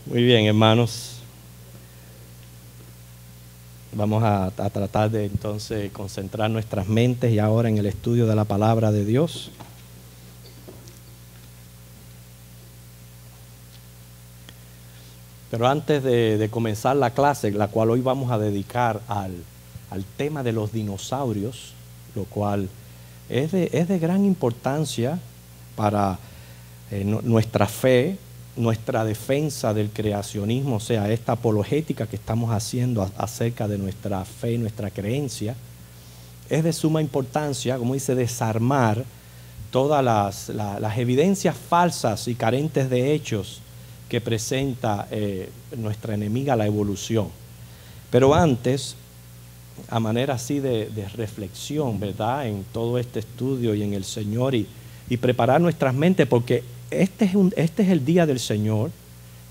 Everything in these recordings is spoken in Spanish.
Muy bien, hermanos. Vamos a tratar de entonces concentrar nuestras mentes y ahora en el estudio de la palabra de Dios. Pero antes de comenzar la clase, la cual hoy vamos a dedicar al tema de los dinosaurios, lo cual es de gran importancia para nuestra fe, nuestra defensa del creacionismo, o sea, esta apologética que estamos haciendo acerca de nuestra fe y nuestra creencia. Es de suma importancia, como dice, desarmar todas las evidencias falsas y carentes de hechos que presenta nuestra enemiga, la evolución. Pero antes, a manera así de reflexión, ¿verdad?, en todo este estudio y en el Señor y preparar nuestras mentes, porque este es el día del Señor,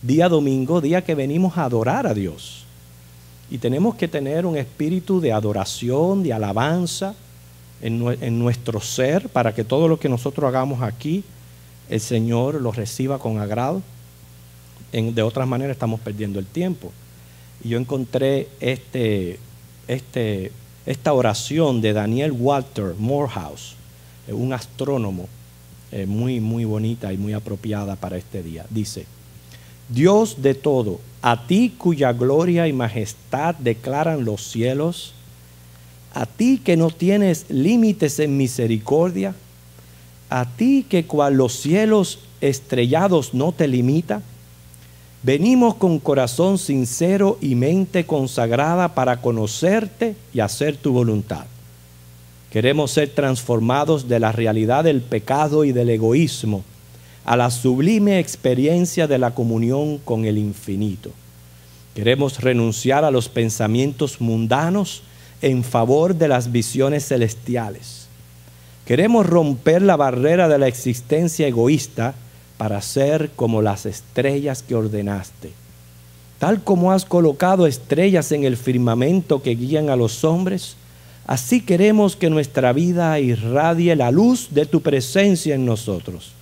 día domingo, día que venimos a adorar a Dios. Y tenemos que tener un espíritu de adoración, de alabanza en nuestro ser, para que todo lo que nosotros hagamos aquí, el Señor lo reciba con agrado. De otras maneras estamos perdiendo el tiempo. Y yo encontré esta oración de Daniel Walter Morehouse, un astrónomo, muy, muy bonita y muy apropiada para este día. Dice: Dios de todo, a ti cuya gloria y majestad declaran los cielos, a ti que no tienes límites en misericordia, a ti que cual los cielos estrellados no te limita, venimos con corazón sincero y mente consagrada para conocerte y hacer tu voluntad. Queremos ser transformados de la realidad del pecado y del egoísmo a la sublime experiencia de la comunión con el infinito. Queremos renunciar a los pensamientos mundanos en favor de las visiones celestiales. Queremos romper la barrera de la existencia egoísta para ser como las estrellas que ordenaste. Tal como has colocado estrellas en el firmamento que guían a los hombres, así queremos que nuestra vida irradie la luz de tu presencia en nosotros.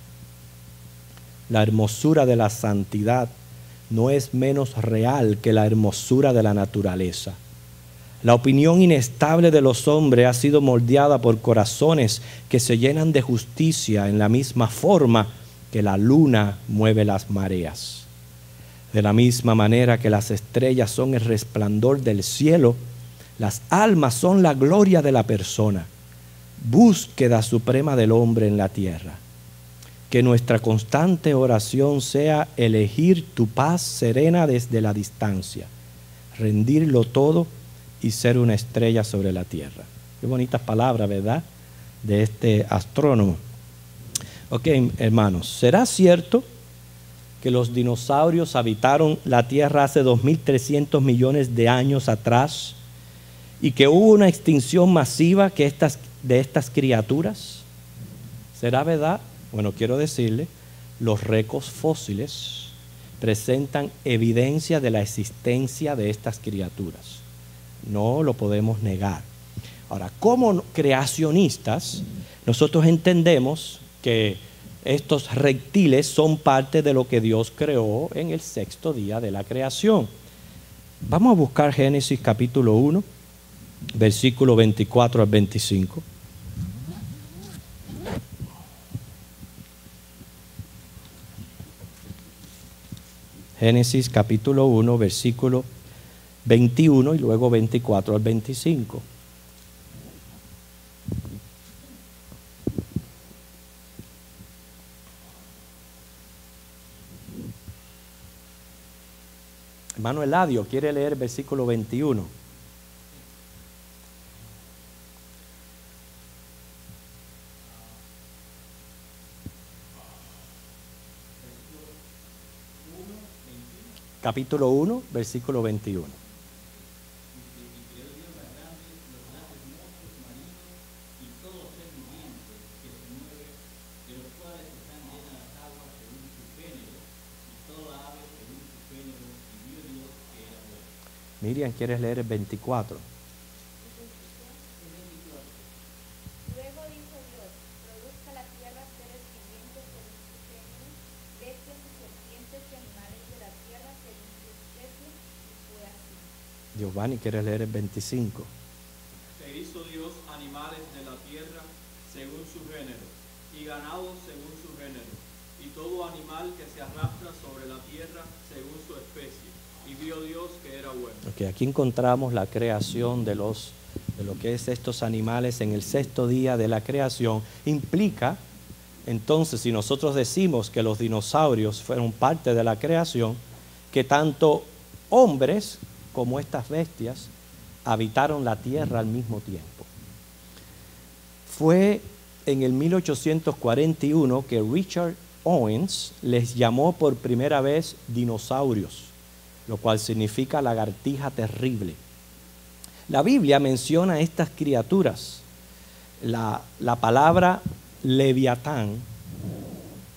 La hermosura de la santidad no es menos real que la hermosura de la naturaleza. La opinión inestable de los hombres ha sido moldeada por corazones que se llenan de justicia en la misma forma que la luna mueve las mareas. De la misma manera que las estrellas son el resplandor del cielo, las almas son la gloria de la persona, búsqueda suprema del hombre en la tierra. Que nuestra constante oración sea elegir tu paz serena desde la distancia, rendirlo todo y ser una estrella sobre la tierra. Qué bonitas palabras, ¿verdad?, de este astrónomo. Ok, hermanos, ¿será cierto que los dinosaurios habitaron la tierra hace 2.300 millones de años atrás y que hubo una extinción masiva de estas criaturas? ¿Será verdad? Bueno, quiero decirle, los restos fósiles presentan evidencia de la existencia de estas criaturas. No lo podemos negar. Ahora, como creacionistas, nosotros entendemos que estos reptiles son parte de lo que Dios creó en el sexto día de la creación. Vamos a buscar Génesis capítulo 1, versículo 24 al 25. Génesis capítulo 1, versículo 21 y luego 24 al 25. Hermano Eladio, ¿quiere leer versículo 21? Capítulo 1, versículo 21. Miriam, ¿quieres leer el 24? Luego dijo Dios: produzca la tierra seres vivientes según su género, bestias y serpientes y animales de la tierra Giovanni, ¿quieres leer el 25? E hizo Dios animales de la tierra según su género, y ganado según su género, y todo animal que se arrastra sobre la tierra según su especie. Y vio Dios que era bueno. Okay, aquí encontramos la creación de lo que es estos animales en el sexto día de la creación. Implica, entonces, si nosotros decimos que los dinosaurios fueron parte de la creación, que tanto hombres como estas bestias habitaron la tierra al mismo tiempo. Fue en el 1841 que Richard Owens les llamó por primera vez dinosaurios, lo cual significa lagartija terrible. La Biblia menciona a estas criaturas. La palabra leviatán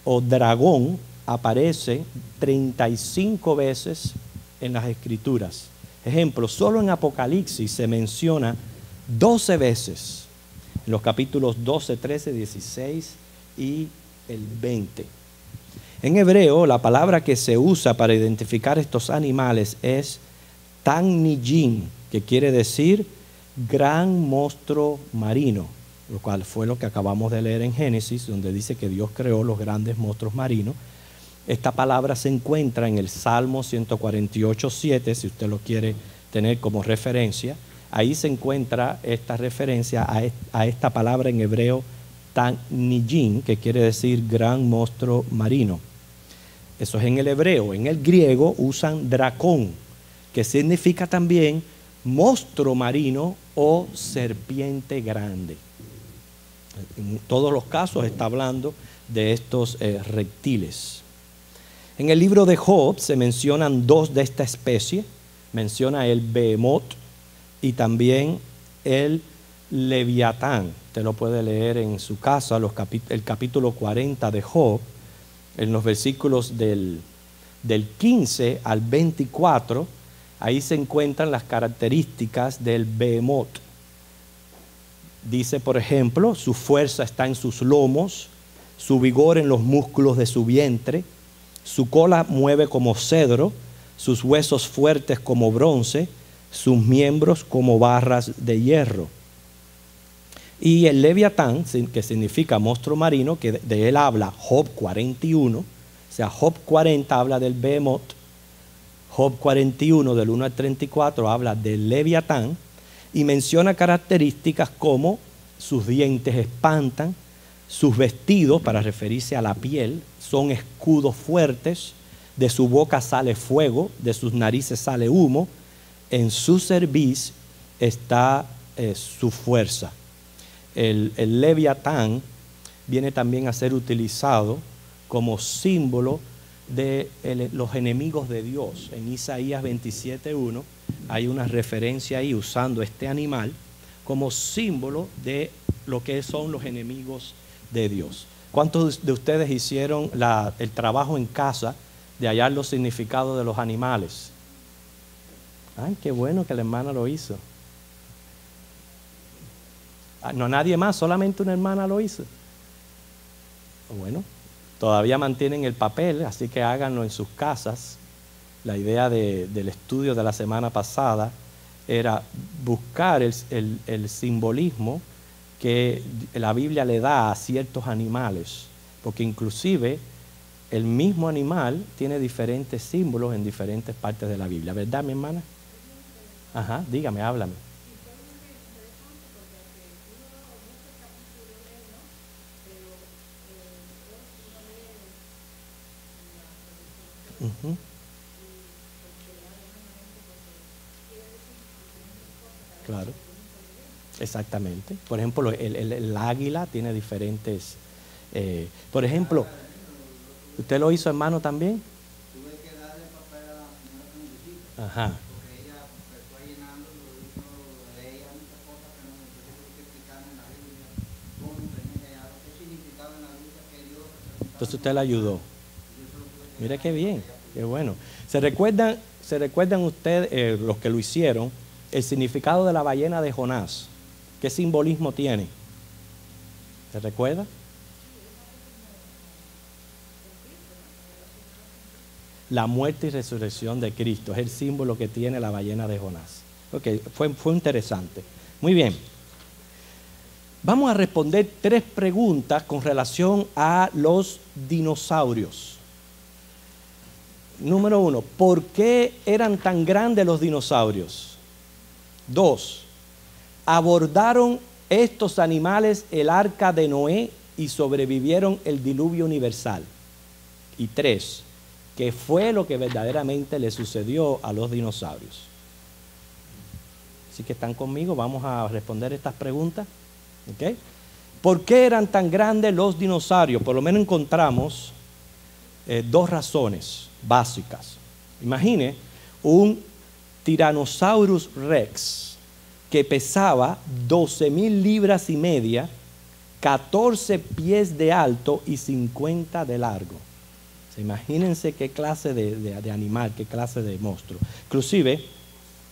o dragón aparece 35 veces en las Escrituras. Ejemplo, solo en Apocalipsis se menciona 12 veces, en los capítulos 12, 13, 16 y el 20. En hebreo, la palabra que se usa para identificar estos animales es Tan-Nijin, que quiere decir gran monstruo marino, lo cual fue lo que acabamos de leer en Génesis, donde dice que Dios creó los grandes monstruos marinos. Esta palabra se encuentra en el Salmo 148:7, si usted lo quiere tener como referencia. Ahí se encuentra esta referencia a esta palabra en hebreo Tan-Nijin, que quiere decir gran monstruo marino. Eso es en el hebreo. En el griego usan dracón, que significa también monstruo marino o serpiente grande. En todos los casos está hablando de estos reptiles. En el libro de Job se mencionan dos de esta especie. Menciona el Behemoth y también el Leviatán. Usted lo puede leer en su casa, el capítulo 40 de Job, en los versículos del 15 al 24. Ahí se encuentran las características del Behemoth. Dice, por ejemplo, su fuerza está en sus lomos, su vigor en los músculos de su vientre, su cola mueve como cedro, sus huesos fuertes como bronce, sus miembros como barras de hierro. Y el Leviatán, que significa monstruo marino, que de él habla Job 41, o sea, Job 40 habla del Behemoth, Job 41 del 1 al 34 habla del Leviatán y menciona características como sus dientes espantan, sus vestidos, para referirse a la piel, son escudos fuertes, de su boca sale fuego, de sus narices sale humo, en su cerviz está su fuerza. El Leviatán viene también a ser utilizado como símbolo de los enemigos de Dios. En Isaías 27:1 hay una referencia ahí usando este animal como símbolo de lo que son los enemigos de Dios. ¿Cuántos de ustedes hicieron el trabajo en casa de hallar los significados de los animales? Ay, qué bueno que la hermana lo hizo. No, nadie más, solamente una hermana lo hizo. Bueno, todavía mantienen el papel, así que háganlo en sus casas. La idea del estudio de la semana pasada era buscar el simbolismo que la Biblia le da a ciertos animales, porque inclusive el mismo animal tiene diferentes símbolos en diferentes partes de la Biblia, ¿verdad, mi hermana? Ajá, dígame, háblame. Uh-huh. Claro, exactamente. Por ejemplo, el águila tiene diferentes. Por ejemplo, ¿usted lo hizo, hermano, también? Tuve que darle papel a la señora que me visita. Ajá. Porque ella fue llenando, leía muchas cosas que no necesito que explicar en la Biblia, cómo qué significaba en la Biblia que Dios representaba. Entonces usted le ayudó. Mira qué bien, qué bueno. ¿Se recuerdan ustedes, los que lo hicieron, el significado de la ballena de Jonás? ¿Qué simbolismo tiene? ¿Se recuerda? La muerte y resurrección de Cristo es el símbolo que tiene la ballena de Jonás. Ok, fue interesante. Muy bien. Vamos a responder 3 preguntas con relación a los dinosaurios. Número 1, ¿por qué eran tan grandes los dinosaurios? 2, ¿abordaron estos animales el arca de Noé y sobrevivieron el diluvio universal? Y 3, ¿qué fue lo que verdaderamente le sucedió a los dinosaurios? Así que están conmigo, vamos a responder estas preguntas. ¿Okay? ¿Por qué eran tan grandes los dinosaurios? Por lo menos encontramos 2 razones básicas. Imagine un Tyrannosaurus Rex que pesaba 12,000 libras y media, 14 pies de alto y 50 de largo. Imagínense qué clase de animal, qué clase de monstruo. Inclusive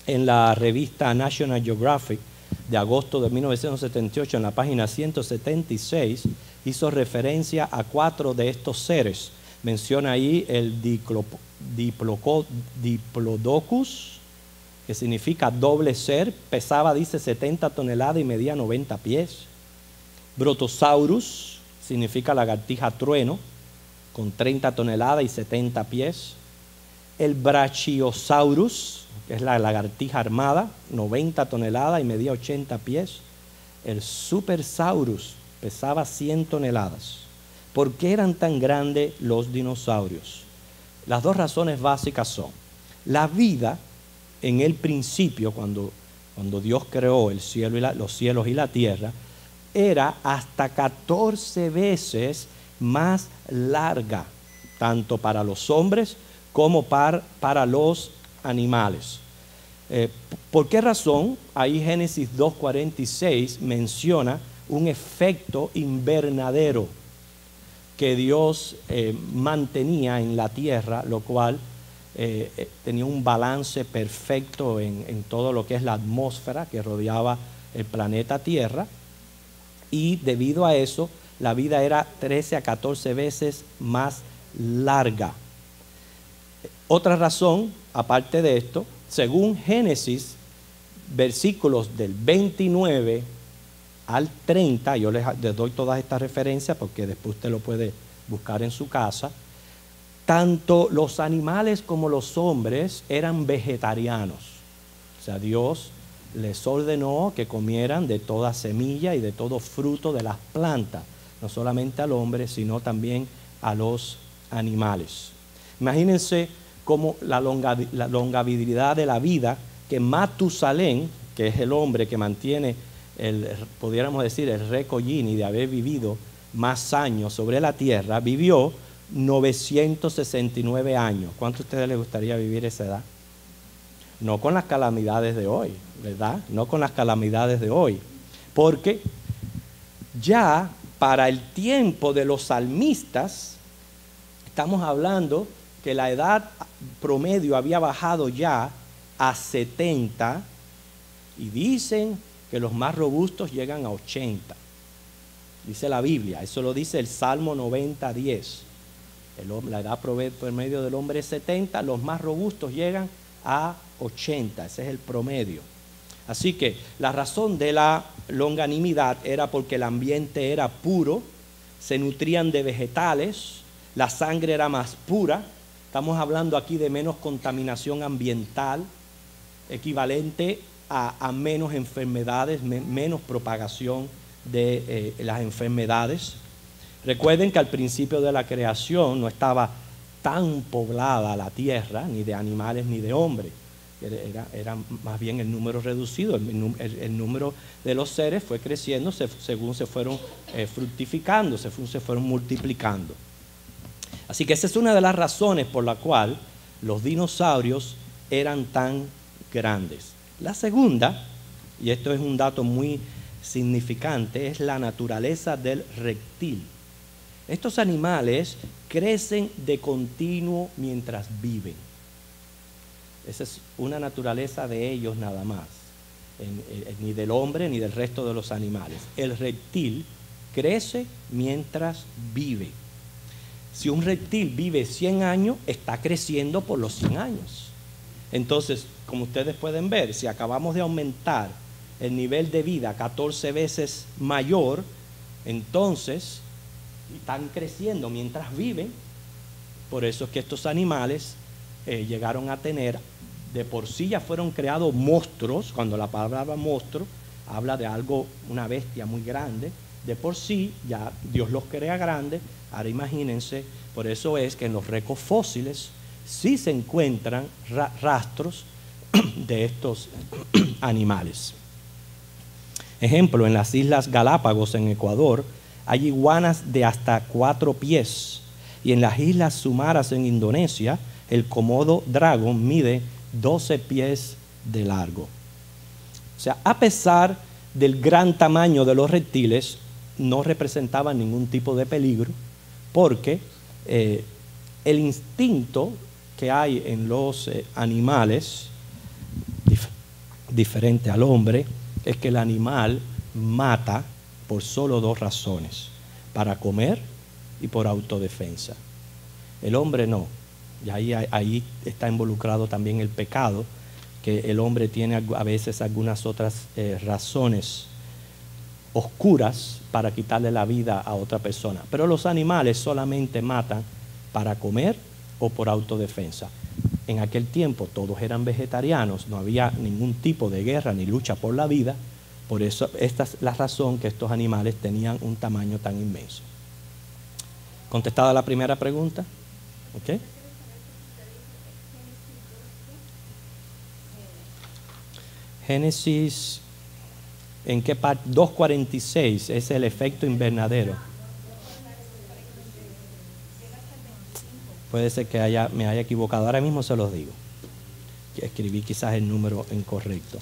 en la revista National Geographic de agosto de 1978, en la página 176, hizo referencia a 4 de estos seres. Menciona ahí el Diplodocus, que significa doble ser, pesaba, dice, 70 toneladas y medía 90 pies. Brontosaurus, significa lagartija trueno, con 30 toneladas y 70 pies. El Brachiosaurus, que es la lagartija armada, 90 toneladas y medía 80 pies. El Supersaurus pesaba 100 toneladas. ¿Por qué eran tan grandes los dinosaurios? Las 2 razones básicas son: la vida en el principio, cuando Dios creó el cielo los cielos y la tierra, era hasta 14 veces más larga, tanto para los hombres como para los animales. ¿Por qué razón? Ahí Génesis 2:46 menciona un efecto invernadero que Dios mantenía en la tierra, lo cual tenía un balance perfecto en todo lo que es la atmósfera que rodeaba el planeta Tierra, y debido a eso la vida era 13 a 14 veces más larga. Otra razón, aparte de esto, según Génesis, versículos del 29 al 30, yo les doy todas estas referencias porque después usted lo puede buscar en su casa, tanto los animales como los hombres eran vegetarianos. O sea, Dios les ordenó que comieran de toda semilla y de todo fruto de las plantas, no solamente al hombre, sino también a los animales. Imagínense cómo la longevidad de la vida, que Matusalén, que es el hombre que mantiene, pudiéramos decir, el récord Gini de haber vivido más años sobre la tierra, vivió 969 años. ¿Cuánto a ustedes les gustaría vivir esa edad? No con las calamidades de hoy, ¿verdad? No con las calamidades de hoy. Porque ya para el tiempo de los salmistas, estamos hablando que la edad promedio había bajado ya a 70, y dicen que los más robustos llegan a 80. Dice la Biblia, eso lo dice el Salmo 90:10. La edad promedio del hombre es 70, los más robustos llegan a 80, ese es el promedio. Así que la razón de la longanimidad era porque el ambiente era puro, se nutrían de vegetales, la sangre era más pura. Estamos hablando aquí de menos contaminación ambiental, equivalente a menos enfermedades, menos propagación de las enfermedades. Recuerden que al principio de la creación no estaba tan poblada la tierra, ni de animales ni de hombres. Era más bien el número reducido. El número de los seres fue creciendo según se fueron fructificando, se fueron multiplicando. Así que esa es una de las razones por la cual los dinosaurios eran tan grandes. La segunda, y esto es un dato muy significante, es la naturaleza del reptil. Estos animales crecen de continuo mientras viven. Esa es una naturaleza de ellos nada más, ni del hombre ni del resto de los animales. El reptil crece mientras vive. Si un reptil vive 100 años, está creciendo por los 100 años. Entonces, como ustedes pueden ver, si acabamos de aumentar el nivel de vida 14 veces mayor, entonces están creciendo mientras viven. Por eso es que estos animales llegaron a tener, de por sí ya fueron creados monstruos. Cuando la palabra monstruo habla de algo, una bestia muy grande, de por sí ya Dios los crea grandes. Ahora imagínense, por eso es que en los restos fósiles sí se encuentran rastros de estos animales. Ejemplo, en las Islas Galápagos en Ecuador hay iguanas de hasta 4 pies, y en las Islas Sumaras en Indonesia el Komodo dragon mide 12 pies de largo. O sea, a pesar del gran tamaño de los reptiles, no representaban ningún tipo de peligro, porque el instinto que hay en los animales, diferente al hombre, es que el animal mata por solo 2 razones: para comer y por autodefensa. El hombre no. Y ahí está involucrado también el pecado, que el hombre tiene a veces algunas otras razones oscuras para quitarle la vida a otra persona. Pero los animales solamente matan para comer o por autodefensa. En aquel tiempo todos eran vegetarianos, no había ningún tipo de guerra ni lucha por la vida. Por eso esta es la razón que estos animales tenían un tamaño tan inmenso. ¿Contestada la primera pregunta? ¿Ok? Génesis, ¿en qué parte? 2:46 es el efecto invernadero. Puede ser que me haya equivocado. Ahora mismo se los digo. Escribí quizás el número incorrecto.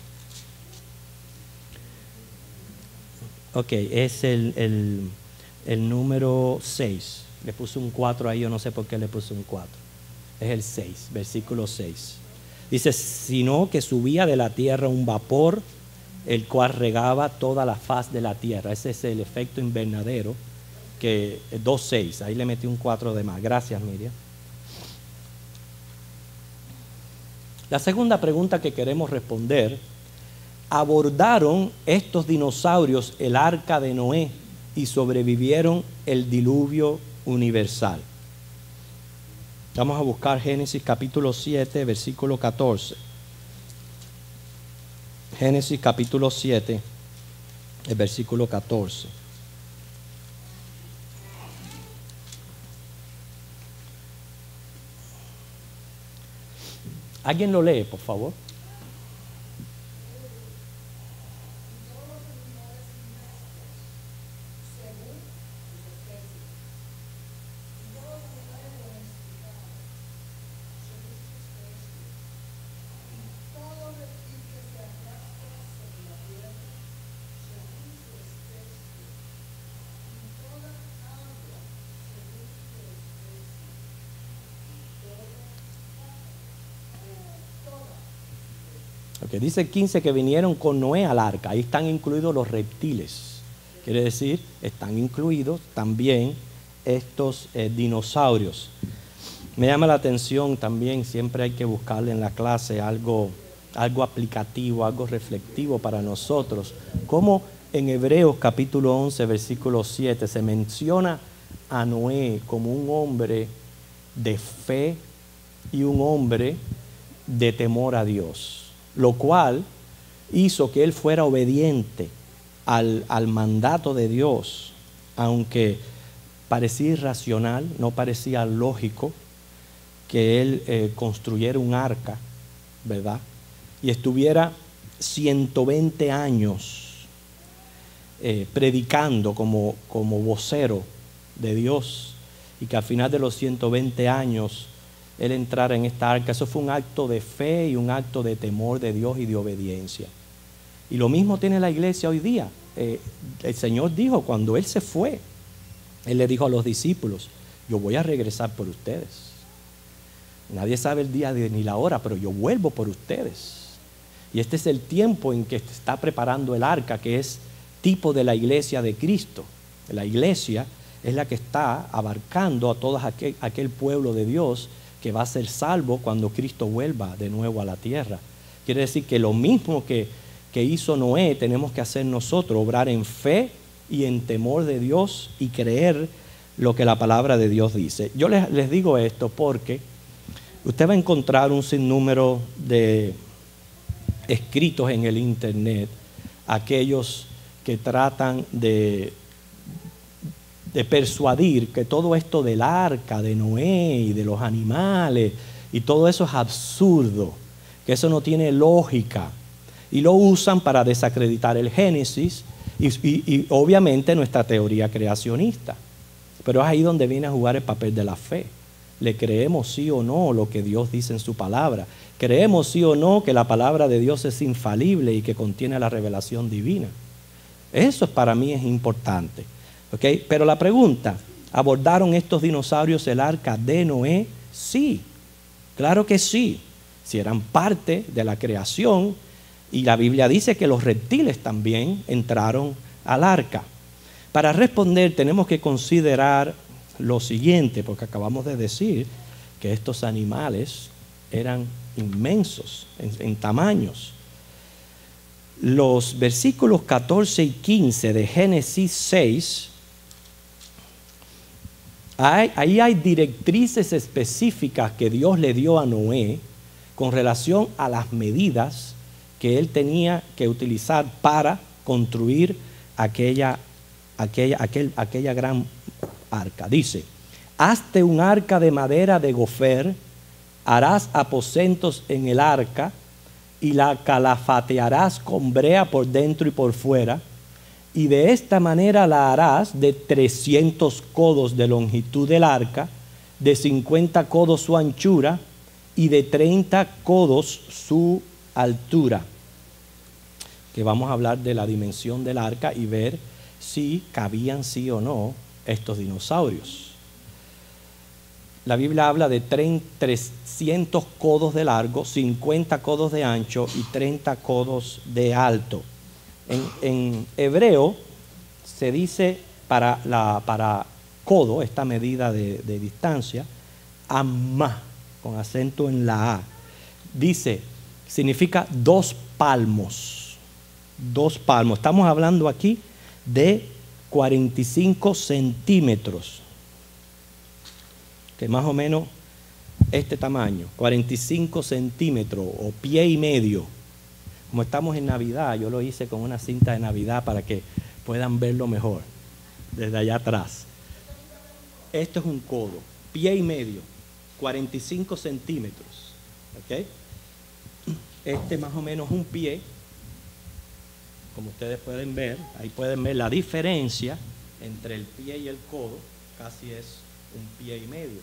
Ok, es el número 6. Le puse un 4 ahí, yo no sé por qué le puse un 4. Es el 6, versículo 6. Dice, sino que subía de la tierra un vapor, el cual regaba toda la faz de la tierra. Ese es el efecto invernadero, que 2:6. Ahí le metí un 4 de más. Gracias, Miriam. La segunda pregunta que queremos responder: ¿abordaron estos dinosaurios el arca de Noé y sobrevivieron el diluvio universal? Vamos a buscar Génesis capítulo 7, versículo 14. Génesis capítulo 7, el versículo 14. ¿Alguien lo lee, por favor? Okay, dice 15 que vinieron con Noé al arca. Ahí están incluidos los reptiles. Quiere decir, están incluidos también estos dinosaurios. Me llama la atención también, siempre hay que buscarle en la clase algo aplicativo, algo reflectivo para nosotros. Como en Hebreos capítulo 11, versículo 7, se menciona a Noé como un hombre de fe y un hombre de temor a Dios, lo cual hizo que él fuera obediente al mandato de Dios, aunque parecía irracional, no parecía lógico que él construyera un arca, ¿verdad? Y estuviera 120 años predicando como vocero de Dios, y que al final de los 120 años él entrara en esta arca. Eso fue un acto de fe y un acto de temor de Dios y de obediencia. Y lo mismo tiene la iglesia hoy día. El Señor dijo, cuando Él se fue, Él le dijo a los discípulos, yo voy a regresar por ustedes. Nadie sabe el día ni la hora, pero yo vuelvo por ustedes. Y este es el tiempo en que se está preparando el arca, que es tipo de la iglesia de Cristo. La iglesia es la que está abarcando a todo aquel pueblo de Dios que va a ser salvo cuando Cristo vuelva de nuevo a la tierra. Quiere decir que lo mismo que hizo Noé, tenemos que hacer nosotros, obrar en fe y en temor de Dios y creer lo que la palabra de Dios dice. Yo les digo esto porque usted va a encontrar un sinnúmero de escritos en el internet, aquellos que tratan de persuadir que todo esto del arca de Noé y de los animales y todo eso es absurdo, que eso no tiene lógica, y lo usan para desacreditar el Génesis y obviamente nuestra teoría creacionista. Pero es ahí donde viene a jugar el papel de la fe. ¿Le creemos sí o no lo que Dios dice en su palabra? ¿Creemos sí o no que la palabra de Dios es infalible y que contiene la revelación divina? Eso para mí es importante. ¿Okay? Pero la pregunta, ¿abordaron estos dinosaurios el arca de Noé? Sí, claro que sí. Si eran parte de la creación, y la Biblia dice que los reptiles también entraron al arca. Para responder tenemos que considerar lo siguiente, porque acabamos de decir que estos animales eran inmensos en tamaños. Los versículos 14 y 15 de Génesis 6, ahí hay directrices específicas que Dios le dio a Noé con relación a las medidas que él tenía que utilizar para construir aquella gran arca. Dice: hazte un arca de madera de gofer, harás aposentos en el arca y la calafatearás con brea por dentro y por fuera, y de esta manera la harás de 300 codos de longitud del arca, de 50 codos su anchura y de 30 codos su altura. Que vamos a hablar de la dimensión del arca y ver si cabían sí o no estos dinosaurios. La Biblia habla de 300 codos de largo, 50 codos de ancho y 30 codos de alto. En hebreo se dice para codo, esta medida de distancia, amá, con acento en la A. Dice, significa 2 palmos. 2 palmos. Estamos hablando aquí de 45 centímetros. Que más o menos este tamaño, 45 centímetros o pie y medio. Como estamos en Navidad, yo lo hice con una cinta de Navidad para que puedan verlo mejor desde allá atrás. Esto es un codo, pie y medio, 45 centímetros. ¿Okay? Este más o menos un pie, como ustedes pueden ver, ahí pueden ver la diferencia entre el pie y el codo, casi es un pie y medio.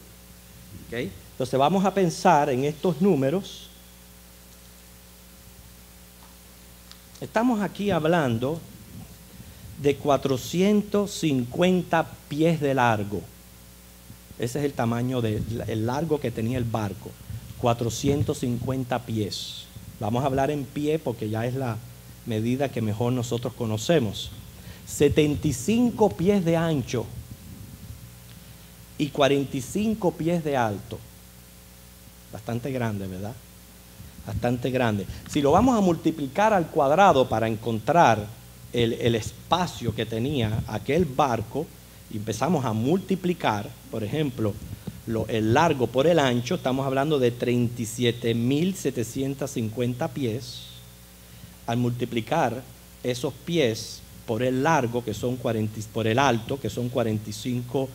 ¿Okay? Entonces vamos a pensar en estos números. Estamos aquí hablando de 450 pies de largo. Ese es el tamaño el largo que tenía el barco, 450 pies. Vamos a hablar en pie porque ya es la medida que mejor nosotros conocemos. 75 pies de ancho y 45 pies de alto. Bastante grande, ¿verdad? Bastante grande. Si lo vamos a multiplicar al cuadrado para encontrar el espacio que tenía aquel barco, y empezamos a multiplicar, por ejemplo, el largo por el ancho, estamos hablando de 37.750 pies. Al multiplicar esos pies por el largo, que son por el alto, que son 45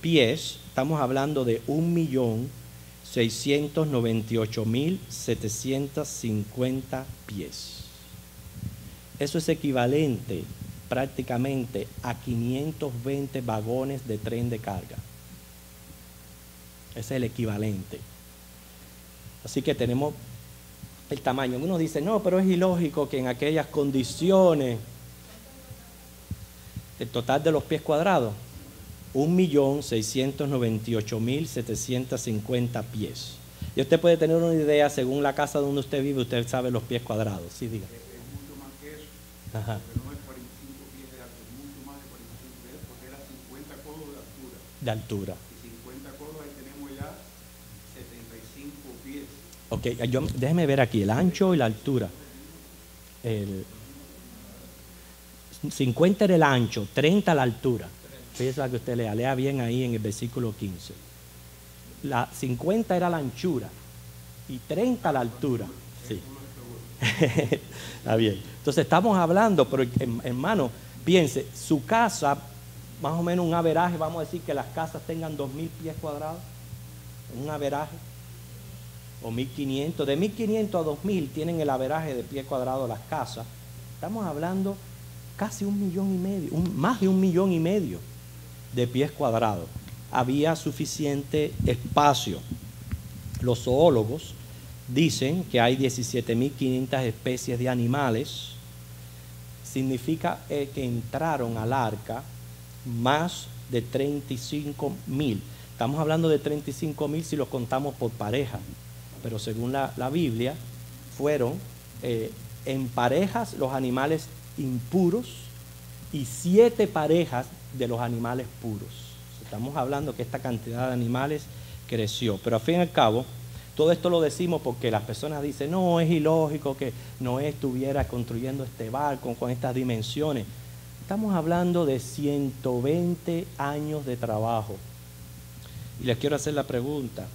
pies, estamos hablando de 1.698.750 pies. Eso es equivalente prácticamente a 520 vagones de tren de carga. Ese es el equivalente. Así que tenemos el tamaño. Uno dice, no, pero es ilógico que en aquellas condiciones, el total de los pies cuadrados, 1.698.750 pies. Y usted puede tener una idea, según la casa donde usted vive, usted sabe los pies cuadrados. Sí, diga. Es mucho más que eso. Ajá. Porque no es 45 pies de alto, es mucho más de 45 pies, porque era 50 codos de altura. De altura. Y 50 codos ahí tenemos ya Ok, déjeme ver aquí, el ancho y la altura. El 50 era el ancho, 30 la altura. Fíjese la que usted lea bien ahí en el versículo 15. La 50 era la anchura y 30 la altura. Sí. Está bien. Entonces estamos hablando, pero hermano, piense, su casa, más o menos un averaje, vamos a decir que las casas tengan 2.000 pies cuadrados, un averaje, o 1.500, de 1.500 a 2.000 tienen el averaje de pies cuadrados las casas. Estamos hablando casi 1,5 millones, más de 1,5 millones de pies cuadrados. Había suficiente espacio. Los zoólogos dicen que hay 17.500 especies de animales. Significa que entraron al arca más de 35.000. Estamos hablando de 35.000 si los contamos por pareja, pero según la Biblia fueron en parejas los animales impuros y 7 parejas de los animales puros. Estamos hablando que esta cantidad de animales creció, pero al fin y al cabo todo esto lo decimos porque las personas dicen, no, es ilógico que Noé estuviera construyendo este barco con estas dimensiones. Estamos hablando de 120 años de trabajo. Y les quiero hacer la pregunta,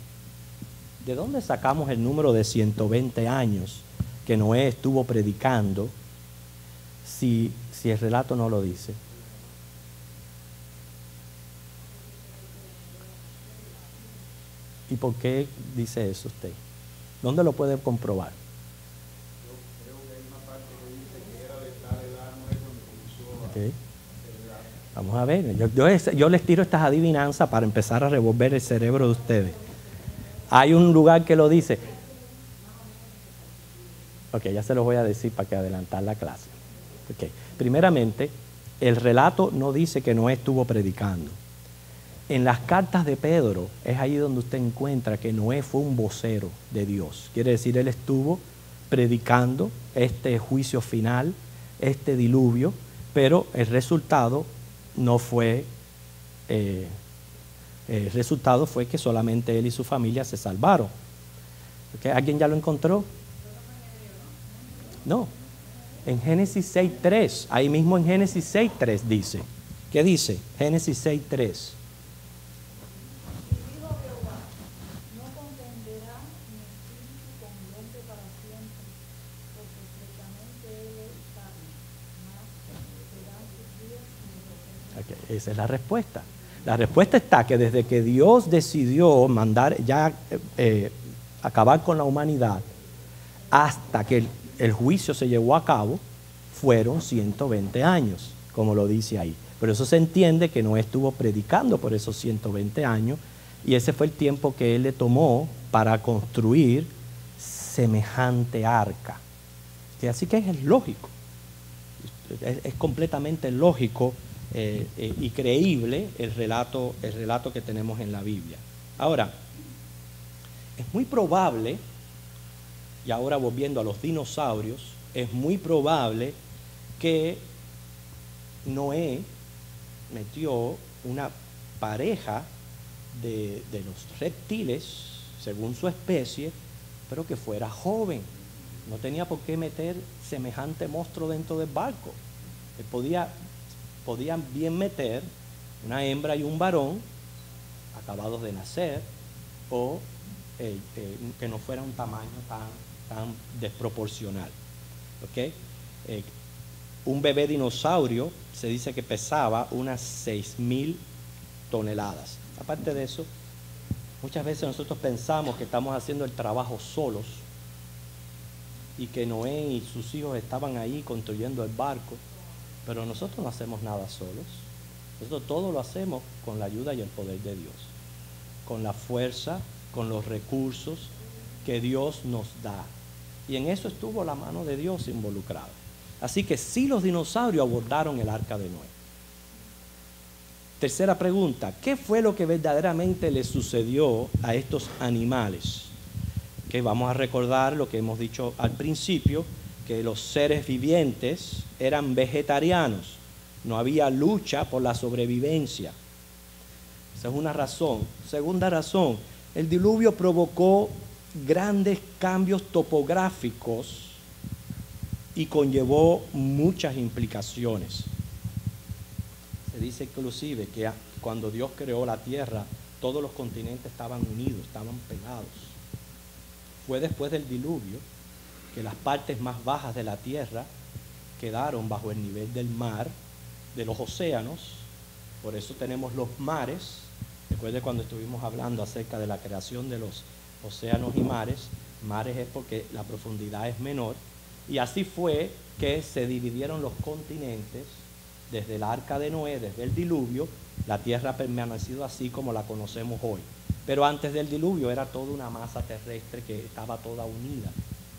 ¿de dónde sacamos el número de 120 años que Noé estuvo predicando si el relato no lo dice? ¿Y por qué dice eso usted? ¿Dónde lo puede comprobar? Yo creo que hay una parte que dice que era de tal edad Noé cuando comenzó a... Vamos a ver, yo les tiro estas adivinanzas para empezar a revolver el cerebro de ustedes. Hay un lugar que lo dice. Ok, ya se los voy a decir para que adelantar la clase. Okay. Primeramente, el relato no dice que Noé estuvo predicando. En las cartas de Pedro es ahí donde usted encuentra que Noé fue un vocero de Dios. Quiere decir, él estuvo predicando este juicio final, este diluvio, pero el resultado no fue, el resultado fue que solamente él y su familia se salvaron. ¿Okay? ¿Alguien ya lo encontró? No. En Génesis 6.3, ahí mismo en Génesis 6.3 dice. ¿Qué dice? Génesis 6.3. Okay, esa es la respuesta. La respuesta está que desde que Dios decidió mandar ya acabar con la humanidad hasta que el juicio se llevó a cabo, fueron 120 años, como lo dice ahí. Pero eso se entiende que no estuvo predicando por esos 120 años y ese fue el tiempo que él le tomó para construir semejante arca. Así que es lógico, es completamente lógico y creíble el relato que tenemos en la Biblia. Ahora, es muy probable, y ahora volviendo a los dinosaurios, es muy probable que Noé metió una pareja de los reptiles, según su especie, pero que fuera joven. No tenía por qué meter semejante monstruo dentro del barco. Podían bien meter una hembra y un varón acabados de nacer o que no fuera un tamaño tan desproporcional. ¿Okay? Un bebé dinosaurio se dice que pesaba unas 6.000 toneladas. Aparte de eso, muchas veces nosotros pensamos que estamos haciendo el trabajo solos y que Noé y sus hijos estaban ahí construyendo el barco, pero nosotros no hacemos nada solos. Nosotros todo lo hacemos con la ayuda y el poder de Dios, con la fuerza, con los recursos que Dios nos da. Y en eso estuvo la mano de Dios involucrada. Así que sí, los dinosaurios abordaron el arca de Noé. Tercera pregunta, ¿qué fue lo que verdaderamente le sucedió a estos animales? Que vamos a recordar lo que hemos dicho al principio, que los seres vivientes eran vegetarianos, no había lucha por la sobrevivencia. Esa es una razón. Segunda razón, el diluvio provocó grandes cambios topográficos y conllevó muchas implicaciones. Se dice inclusive que cuando Dios creó la tierra, todos los continentes estaban unidos, estaban pegados. Fue después del diluvio que las partes más bajas de la tierra quedaron bajo el nivel del mar, de los océanos. Por eso tenemos los mares. Recuerde cuando estuvimos hablando acerca de la creación de los océanos y mares. Mares es porque la profundidad es menor. Y así fue que se dividieron los continentes desde el arca de Noé, desde el diluvio. La tierra ha permanecido así como la conocemos hoy. Pero antes del diluvio era toda una masa terrestre que estaba toda unida.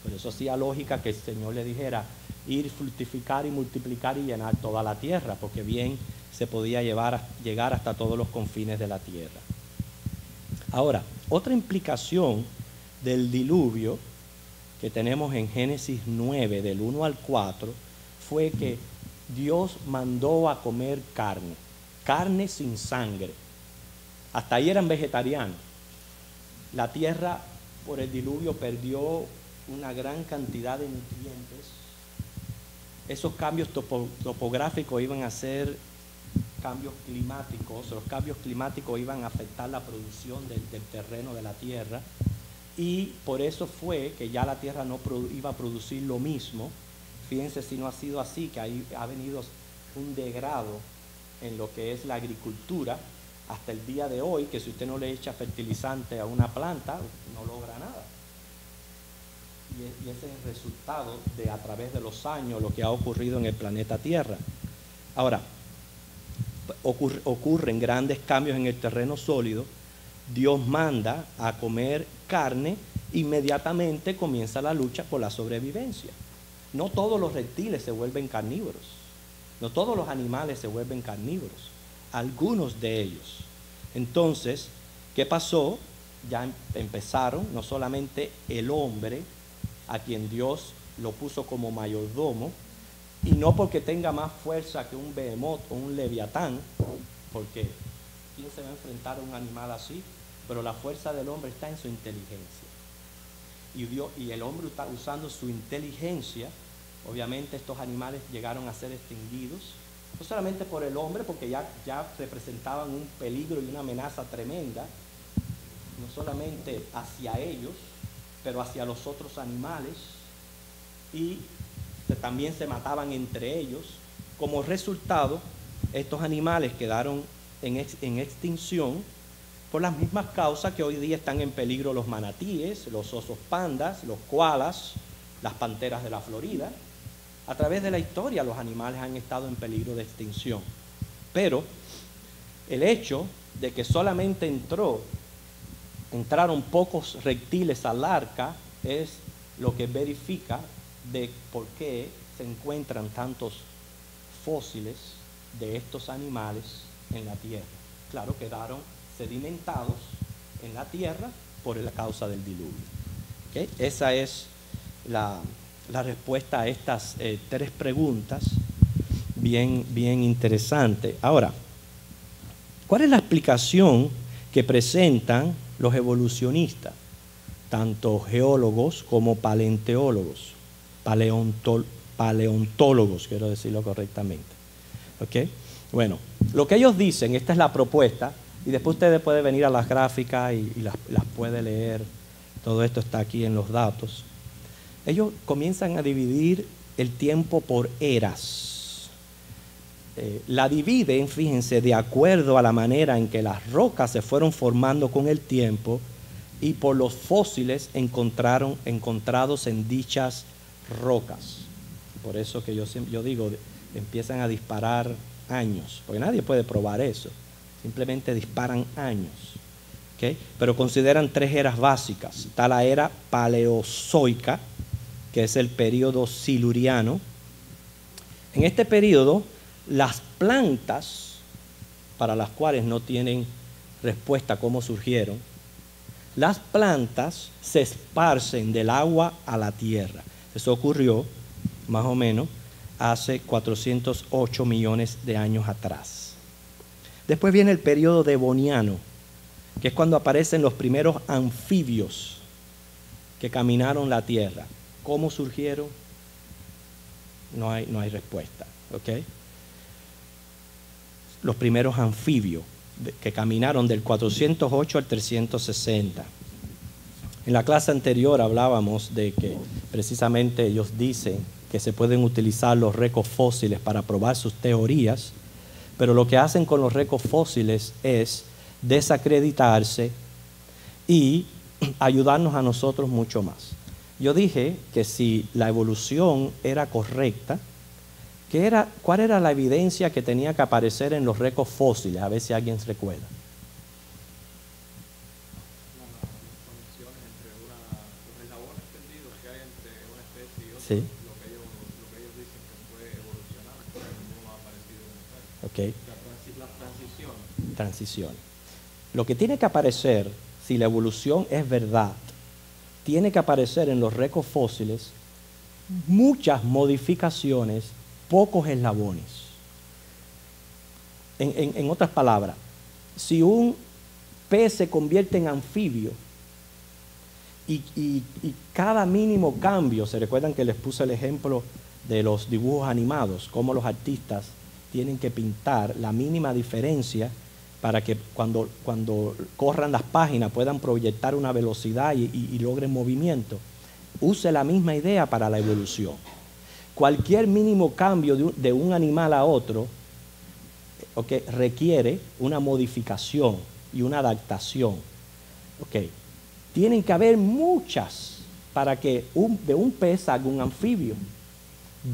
Por eso hacía lógica que el Señor le dijera ir, fructificar y multiplicar y llenar toda la tierra, porque bien se podía llegar hasta todos los confines de la tierra. Ahora, otra implicación del diluvio que tenemos en Génesis 9, del 1 al 4, fue que Dios mandó a comer carne sin sangre. Hasta ahí eran vegetarianos. La tierra por el diluvio perdió una gran cantidad de nutrientes. Esos cambios topográficos iban a ser cambios climáticos. Los cambios climáticos iban a afectar la producción del terreno de la tierra. Y por eso fue que ya la tierra no iba a producir lo mismo. Fíjense si no ha sido así, que ahí ha venido un degrado en lo que es la agricultura hasta el día de hoy, que si usted no le echa fertilizante a una planta, no logra nada. Y ese es el resultado de, a través de los años, lo que ha ocurrido en el planeta Tierra. Ahora, ocurren grandes cambios en el terreno sólido. Dios manda a comer carne, inmediatamente comienza la lucha por la sobrevivencia. No todos los reptiles se vuelven carnívoros, no todos los animales se vuelven carnívoros, algunos de ellos. Entonces, ¿qué pasó? Ya empezaron, no solamente el hombre, a quien Dios lo puso como mayordomo, y no porque tenga más fuerza que un behemoth o un leviatán, porque ¿quién se va a enfrentar a un animal así? Pero la fuerza del hombre está en su inteligencia. Y el hombre está usando su inteligencia. Obviamente estos animales llegaron a ser extinguidos, no solamente por el hombre, porque ya representaban un peligro y una amenaza tremenda, no solamente hacia ellos, pero hacia los otros animales, y también se mataban entre ellos. Como resultado, estos animales quedaron en extinción por las mismas causas que hoy día están en peligro los manatíes, los osos pandas, los koalas, las panteras de la Florida. A través de la historia los animales han estado en peligro de extinción. Pero el hecho de que solamente entraron pocos reptiles al arca es lo que verifica de por qué se encuentran tantos fósiles de estos animales en la tierra. Claro, quedaron sedimentados en la tierra por la causa del diluvio. ¿Okay? Esa es la respuesta a estas tres preguntas, bien interesante. Ahora, ¿cuál es la explicación que presentan los evolucionistas, tanto geólogos como paleontólogos, quiero decirlo correctamente? ¿Okay? Bueno, lo que ellos dicen, esta es la propuesta, y después ustedes pueden venir a las gráficas y las puede leer. Todo esto está aquí en los datos. Ellos comienzan a dividir el tiempo por eras. La dividen, fíjense, de acuerdo a la manera en que las rocas se fueron formando con el tiempo y por los fósiles encontrados en dichas rocas. Por eso que yo digo, empiezan a disparar años, porque nadie puede probar eso. Simplemente disparan años. ¿Okay? Pero consideran tres eras básicas. Está la era paleozoica, que es el periodo siluriano. En este periodo, las plantas, para las cuales no tienen respuesta cómo surgieron, las plantas se esparcen del agua a la tierra. Eso ocurrió más o menos hace 408 millones de años atrás. Después viene el periodo devoniano, que es cuando aparecen los primeros anfibios que caminaron la tierra, ¿cómo surgieron? No hay respuesta, ¿ok? Los primeros anfibios que caminaron del 408 al 360. En la clase anterior hablábamos de que precisamente ellos dicen que se pueden utilizar los récords fósiles para probar sus teorías, pero lo que hacen con los récords fósiles es desacreditarse y ayudarnos a nosotros mucho más. Yo dije que si la evolución era correcta, ¿cuál era la evidencia que tenía que aparecer en los récords fósiles? A ver si alguien se recuerda. Conexiones entre los eslabones perdidos que hay entre una especie y otra, Sí. lo que ellos dicen que fue evolucionar, pero ninguno ha aparecido en el caso. ¿Ok? Las transiciones. Transición. Lo que tiene que aparecer, si la evolución es verdad, tiene que aparecer en los récords fósiles muchas modificaciones, pocos eslabones. En otras palabras, si un pez se convierte en anfibio y cada mínimo cambio, se recuerdan que les puse el ejemplo de los dibujos animados, cómo los artistas tienen que pintar la mínima diferencia para que cuando corran las páginas puedan proyectar una velocidad y logren movimiento. Use la misma idea para la evolución. Cualquier mínimo cambio de un animal a otro, okay, requiere una modificación y una adaptación. Okay. Tienen que haber muchas para que de un pez haga un anfibio.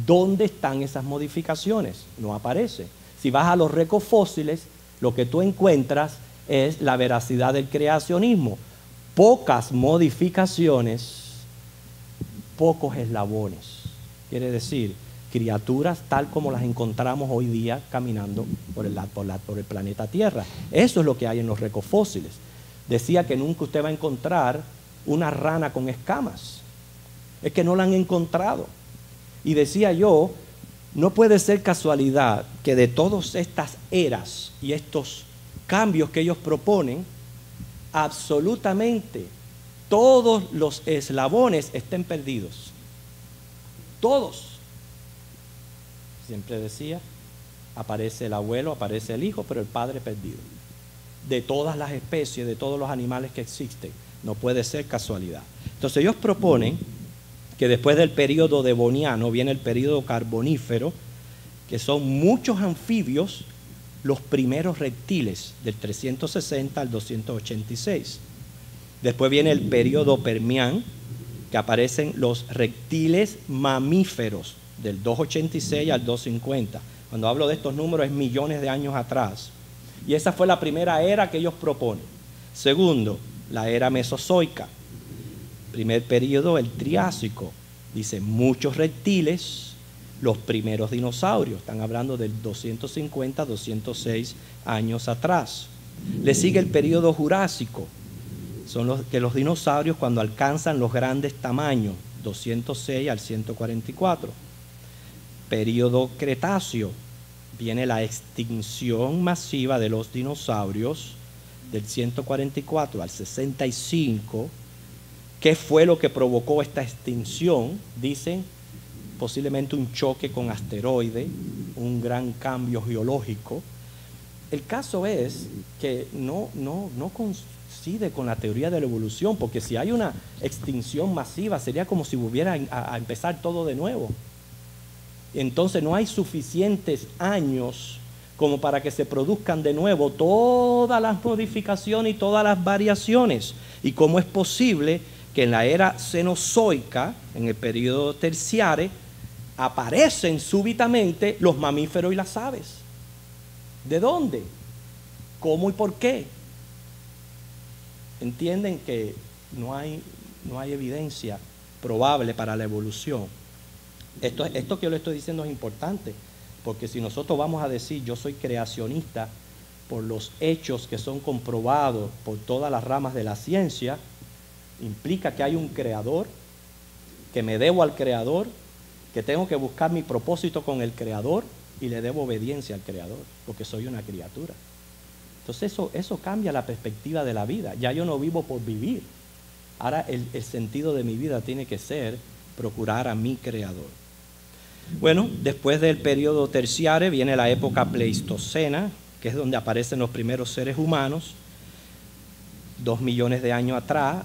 ¿Dónde están esas modificaciones? No aparece. Si vas a los récords fósiles, lo que tú encuentras es la veracidad del creacionismo. Pocas modificaciones, pocos eslabones. Quiere decir, criaturas tal como las encontramos hoy día caminando por el planeta Tierra. Eso es lo que hay en los récords fósiles. Decía que nunca usted va a encontrar una rana con escamas. Es que no la han encontrado. Y decía yo, no puede ser casualidad que de todas estas eras y estos cambios que ellos proponen, absolutamente todos los eslabones estén perdidos. Todos. Siempre decía, aparece el abuelo, aparece el hijo, pero el padre perdido. De todas las especies, de todos los animales que existen. No puede ser casualidad. Entonces ellos proponen que después del periodo devoniano viene el periodo carbonífero, que son muchos anfibios, los primeros reptiles, del 360 al 286. Después viene el periodo permián, que aparecen los reptiles mamíferos, del 286 al 250. Cuando hablo de estos números es millones de años atrás. Y esa fue la primera era que ellos proponen. Segundo, la era mesozoica. Primer periodo, el Triásico. Dice, muchos reptiles, los primeros dinosaurios. Están hablando del 250, 206 años atrás. Le sigue el periodo Jurásico. Son los dinosaurios cuando alcanzan los grandes tamaños, 206 al 144. Periodo Cretáceo. Viene la extinción masiva de los dinosaurios del 144 al 65. ¿Qué fue lo que provocó esta extinción? Dicen, posiblemente un choque con asteroide, un gran cambio geológico. El caso es que no coincide con la teoría de la evolución, porque si hay una extinción masiva sería como si volviera a empezar todo de nuevo. Entonces no hay suficientes años como para que se produzcan de nuevo todas las modificaciones y todas las variaciones. ¿Y cómo es posible que en la era cenozoica, en el periodo terciario, aparecen súbitamente los mamíferos y las aves? ¿De dónde? ¿Cómo y por qué? Entienden que no hay evidencia probable para la evolución. Esto que yo le estoy diciendo es importante, porque si nosotros vamos a decir yo soy creacionista por los hechos que son comprobados por todas las ramas de la ciencia, implica que hay un creador, que me debo al creador, que tengo que buscar mi propósito con el creador y le debo obediencia al creador, porque soy una criatura. Entonces eso cambia la perspectiva de la vida. Ya yo no vivo por vivir, Ahora el sentido de mi vida tiene que ser procurar a mi Creador. Bueno, después del periodo terciario viene la época pleistocena, que es donde aparecen los primeros seres humanos, 2 millones de años atrás,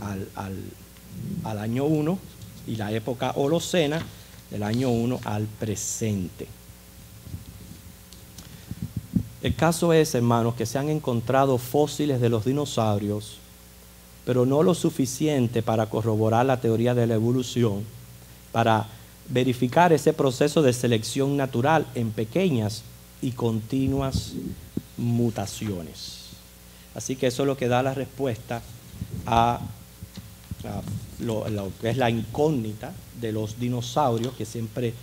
al año 1, y la época holocena, del año 1 al presente. El caso es, hermanos, que se han encontrado fósiles de los dinosaurios, pero no lo suficiente para corroborar la teoría de la evolución, para verificar ese proceso de selección natural en pequeñas y continuas mutaciones. Así que eso es lo que da la respuesta a lo que es la incógnita de los dinosaurios, que siempre,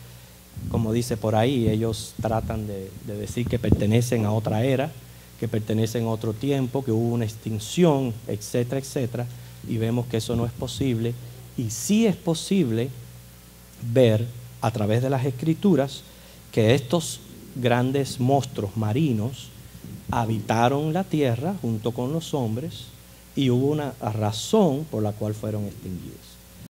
como dice por ahí, ellos tratan de decir que pertenecen a otra era, que pertenecen a otro tiempo, que hubo una extinción, etcétera, etcétera, y vemos que eso no es posible. Y sí es posible ver a través de las escrituras que estos grandes monstruos marinos habitaron la tierra junto con los hombres y hubo una razón por la cual fueron extinguidos.